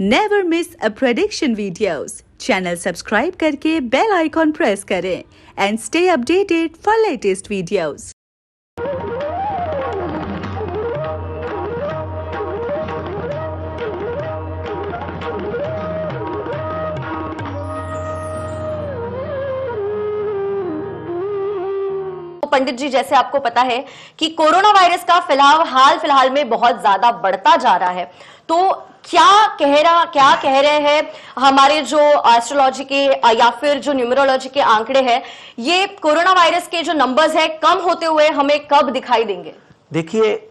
Never miss a prediction videos. Channel subscribe करके bell icon press करें and stay updated for latest videos. Pandit ji, जैसे आपको पता है कि कोरोना वायरस का हाल फिलहाल में बहुत ज्यादा बढ़ता जा रहा है, तो क्या कह रहे हैं हमारे जो एस्ट्रोलॉजी के या फिर जो न्यूमरोलॉजी के आंकड़े हैं, ये कोरोना वायरस के जो नंबर्स है कम होते हुए हमें कब दिखाई देंगे? देखिए,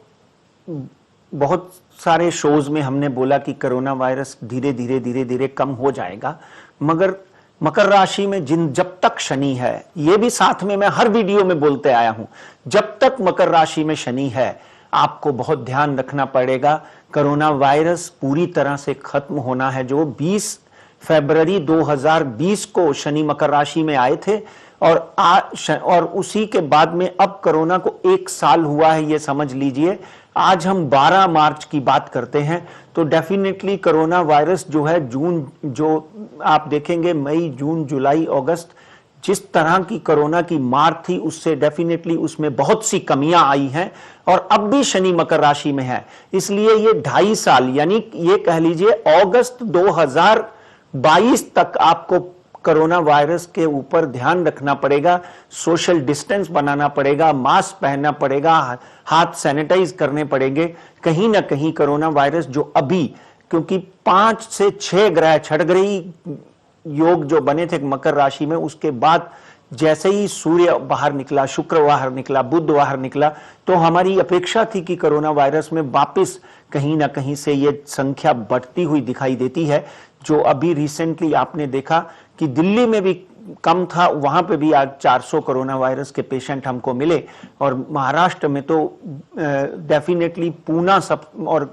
बहुत सारे शोज में हमने बोला कि कोरोना वायरस धीरे धीरे कम हो जाएगा, मगर मकर राशि में जब तक शनि है, ये भी साथ में मैं हर वीडियो में बोलते आया हूं, जब तक मकर राशि में शनि है आपको बहुत ध्यान रखना पड़ेगा। कोरोना वायरस पूरी तरह से खत्म होना है। जो 20 फरवरी 2020 को शनि मकर राशि में आए थे और उसी के बाद में अब कोरोना को 1 साल हुआ है, ये समझ लीजिए। आज हम 12 मार्च की बात करते हैं, तो डेफिनेटली कोरोना वायरस जो है जो आप देखेंगे मई, जून, जुलाई, अगस्त, जिस तरह की कोरोना की मार थी उससे डेफिनेटली उसमें बहुत सी कमियां आई हैं। और अब भी शनि मकर राशि में है, इसलिए ये 2.5 साल यानी ये कह लीजिए अगस्त 2022 तक आपको कोरोना वायरस के ऊपर ध्यान रखना पड़ेगा। सोशल डिस्टेंस बनाना पड़ेगा, मास्क पहनना पड़ेगा, हाथ सैनिटाइज करने पड़ेंगे। कहीं ना कहीं कोरोना वायरस जो अभी, क्योंकि 5 से 6 ग्रह छठग्रही योग जो बने थे मकर राशि में, उसके बाद जैसे ही सूर्य बाहर निकला, शुक्र बाहर निकला, बुध बाहर निकला, तो हमारी अपेक्षा थी कि कोरोना वायरस में वापस कहीं ना कहीं से ये संख्या बढ़ती हुई दिखाई देती है। जो अभी रिसेंटली आपने देखा कि दिल्ली में भी कम था, वहां पे भी आज 400 कोरोना वायरस के पेशेंट हमको मिले। और महाराष्ट्र में तो डेफिनेटली पूना और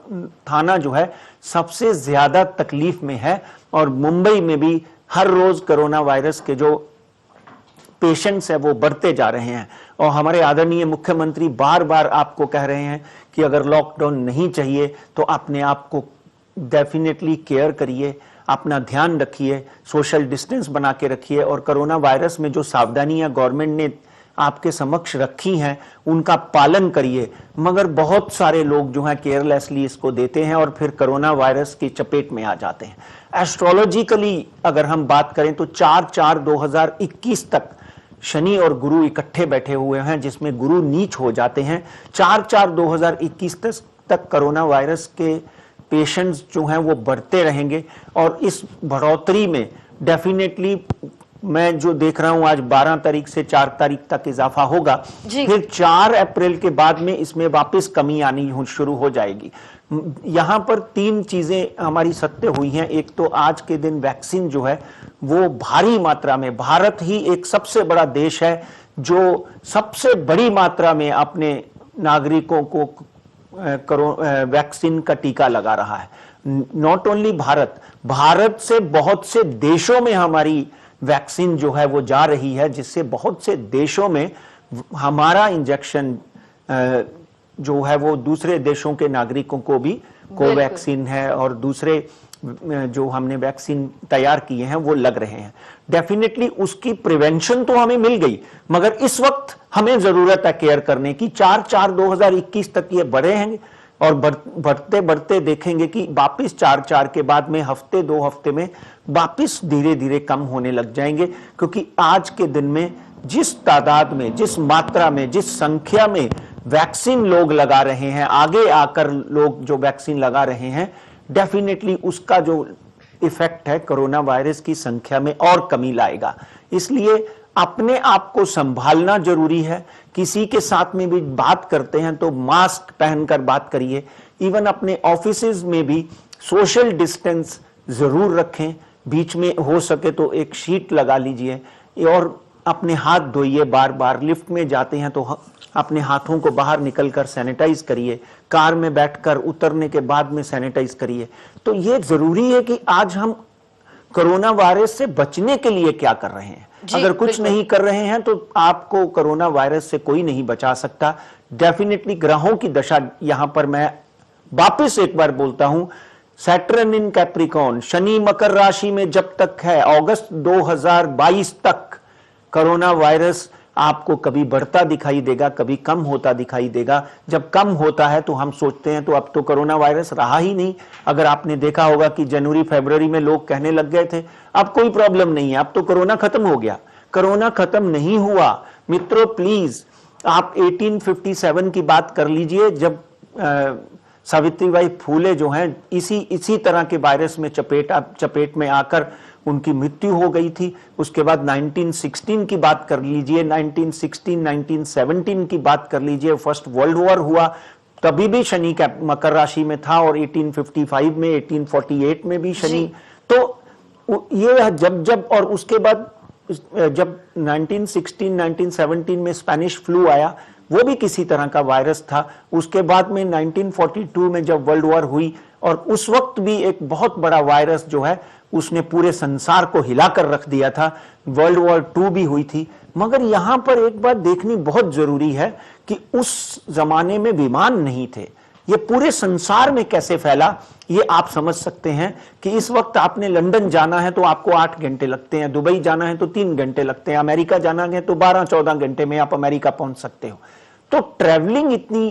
थाना जो है सबसे ज्यादा तकलीफ में है। और मुंबई में भी हर रोज कोरोना वायरस के जो पेशेंट्स है वो बढ़ते जा रहे हैं। और हमारे आदरणीय मुख्यमंत्री बार बार आपको कह रहे हैं कि अगर लॉकडाउन नहीं चाहिए तो अपने आप को डेफिनेटली केयर करिए, अपना ध्यान रखिए, सोशल डिस्टेंस बना के रखिए। और कोरोना वायरस में जो सावधानियां गवर्नमेंट ने आपके समक्ष रखी हैं उनका पालन करिए। मगर बहुत सारे लोग जो हैं केयरलेसली इसको देते हैं और फिर कोरोना वायरस की चपेट में आ जाते हैं। एस्ट्रोलॉजिकली अगर हम बात करें तो 4/4/2021 तक शनि और गुरु इकट्ठे बैठे हुए हैं, जिसमें गुरु नीच हो जाते हैं। 4/4/2021 तक कोरोना वायरस के पेशेंट्स जो हैं वो बढ़ते रहेंगे। और इस बढ़ोतरी में डेफिनेटली मैं जो देख रहा हूं आज 12 तारीख से 4 तारीख तक इजाफा होगा, फिर 4 अप्रैल के बाद में इसमें वापस कमी आनी शुरू हो जाएगी। यहां पर 3 चीजें हमारी सत्य हुई हैं। एक तो आज के दिन वैक्सीन जो है वो भारी मात्रा में, भारत ही एक सबसे बड़ा देश है जो सबसे बड़ी मात्रा में अपने नागरिकों को वैक्सीन का टीका लगा रहा है। नॉट ओनली भारत से बहुत से देशों में हमारी वैक्सीन जो है वो जा रही है, जिससे बहुत से देशों में हमारा इंजेक्शन जो है वो दूसरे देशों के नागरिकों को भी कोवैक्सीन है और दूसरे जो हमने वैक्सीन तैयार किए हैं वो लग रहे हैं। डेफिनेटली उसकी प्रिवेंशन तो हमें मिल गई, मगर इस वक्त हमें जरूरत है केयर करने की। 4/4/2021 तक ये बढ़े हैं और बढ़ते बढ़ते देखेंगे कि वापिस 4/4 के बाद में हफ्ते 2 हफ्ते में वापिस धीरे धीरे कम होने लग जाएंगे। क्योंकि आज के दिन में जिस तादाद में, जिस मात्रा में, जिस संख्या में वैक्सीन लोग लगा रहे हैं, आगे आकर लोग जो वैक्सीन लगा रहे हैं, डेफिनेटली उसका जो इफेक्ट है कोरोना वायरस की संख्या में और कमी लाएगा। इसलिए अपने आप को संभालना जरूरी है। किसी के साथ में भी बात करते हैं तो मास्क पहनकर बात करिए। इवन अपने ऑफिसेज में भी सोशल डिस्टेंस जरूर रखें। बीच में हो सके तो एक शीट लगा लीजिए और अपने हाथ धोइए बार बार। लिफ्ट में जाते हैं तो अपने हाथों को बाहर निकलकर सैनिटाइज करिए। कार में बैठकर उतरने के बाद में सैनिटाइज करिए। तो ये जरूरी है कि आज हम कोरोना वायरस से बचने के लिए क्या कर रहे हैं। अगर कुछ नहीं कर रहे हैं तो आपको कोरोना वायरस से कोई नहीं बचा सकता। डेफिनेटली ग्रहों की दशा, यहां पर मैं वापस एक बार बोलता हूं सैटर्न इन कैप्रिकॉन, शनि मकर राशि में जब तक है अगस्त 2022 तक कोरोना वायरस आपको कभी बढ़ता दिखाई देगा, कभी कम होता दिखाई देगा। जब कम होता है तो हम सोचते हैं तो अब तो कोरोना वायरस रहा ही नहीं। अगर आपने देखा होगा कि जनवरी फरवरी में लोग कहने लग गए थे अब कोई प्रॉब्लम नहीं है, अब तो कोरोना खत्म हो गया। कोरोना खत्म नहीं हुआ मित्रों। प्लीज आप 1857 की बात कर लीजिए, जब सावित्रीबाई फूले जो हैं इसी तरह के वायरस में चपेट में आकर उनकी मृत्यु हो गई थी। उसके बाद 1916 की बात कर लीजिए, 1916 1917 की बात कर लीजिए, फर्स्ट वर्ल्ड वॉर हुआ तभी भी शनि मकर राशि में था, और 1855 में 1848 में भी शनि। तो ये जब और उसके बाद जब 1916 1917 में स्पेनिश फ्लू आया वो भी किसी तरह का वायरस था। उसके बाद में 1942 में जब वर्ल्ड वॉर हुई और उस वक्त भी एक बहुत बड़ा वायरस जो है उसने पूरे संसार को हिलाकर रख दिया था, वर्ल्ड वॉर 2 भी हुई थी। मगर यहां पर एक बात देखनी बहुत जरूरी है कि उस जमाने में विमान नहीं थे, ये पूरे संसार में कैसे फैला ये आप समझ सकते हैं कि इस वक्त आपने लंदन जाना है तो आपको 8 घंटे लगते हैं, दुबई जाना है तो 3 घंटे लगते हैं, अमेरिका जाना है तो 12-14 घंटे में आप अमेरिका पहुंच सकते हो। तो ट्रैवलिंग इतनी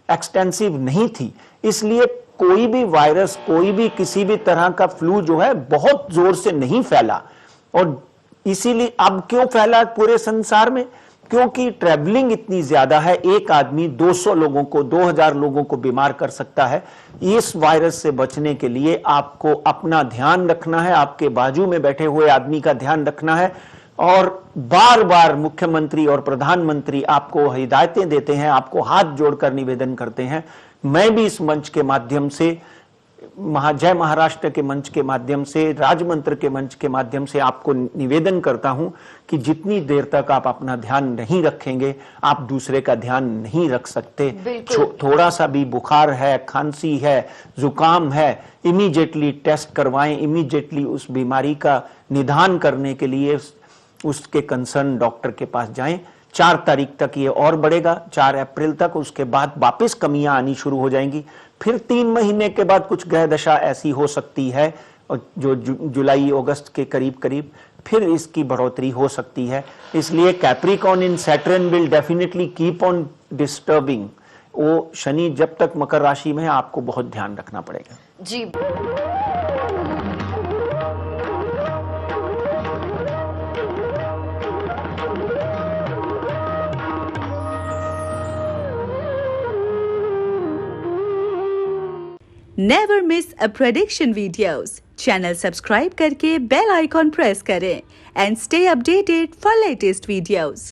एक्सटेंसिव नहीं थी, इसलिए कोई भी वायरस, कोई भी किसी भी तरह का फ्लू जो है बहुत जोर से नहीं फैला। और इसीलिए अब क्यों फैला पूरे संसार में? क्योंकि ट्रैवलिंग इतनी ज्यादा है। एक आदमी 200 लोगों को, 2000 लोगों को बीमार कर सकता है। इस वायरस से बचने के लिए आपको अपना ध्यान रखना है, आपके बाजू में बैठे हुए आदमी का ध्यान रखना है। और बार बार मुख्यमंत्री और प्रधानमंत्री आपको हिदायतें देते हैं, आपको हाथ जोड़कर निवेदन करते हैं। मैं भी इस मंच के माध्यम से, जय महाराष्ट्र के मंच के माध्यम से, राजमंत्र के मंच के माध्यम से आपको निवेदन करता हूं कि जितनी देर तक आप अपना ध्यान नहीं रखेंगे आप दूसरे का ध्यान नहीं रख सकते। थोड़ा सा भी बुखार है, खांसी है, जुकाम है, इमीडिएटली टेस्ट करवाएं, इमीडिएटली उस बीमारी का निदान करने के लिए उसके कंसर्न डॉक्टर के पास जाएं। 4 तारीख तक ये और बढ़ेगा, 4 अप्रैल तक। उसके बाद वापस कमियां आनी शुरू हो जाएंगी। फिर 3 महीने के बाद कुछ ग्रह दशा ऐसी हो सकती है जो जुलाई अगस्त के करीब करीब फिर इसकी बढ़ोतरी हो सकती है। इसलिए Capricorn in Saturn will definitely keep on disturbing. वो शनि जब तक मकर राशि में है आपको बहुत ध्यान रखना पड़ेगा जी। Never miss a prediction videos. Channel subscribe करके बेल आइकॉन प्रेस करें and stay updated for latest videos.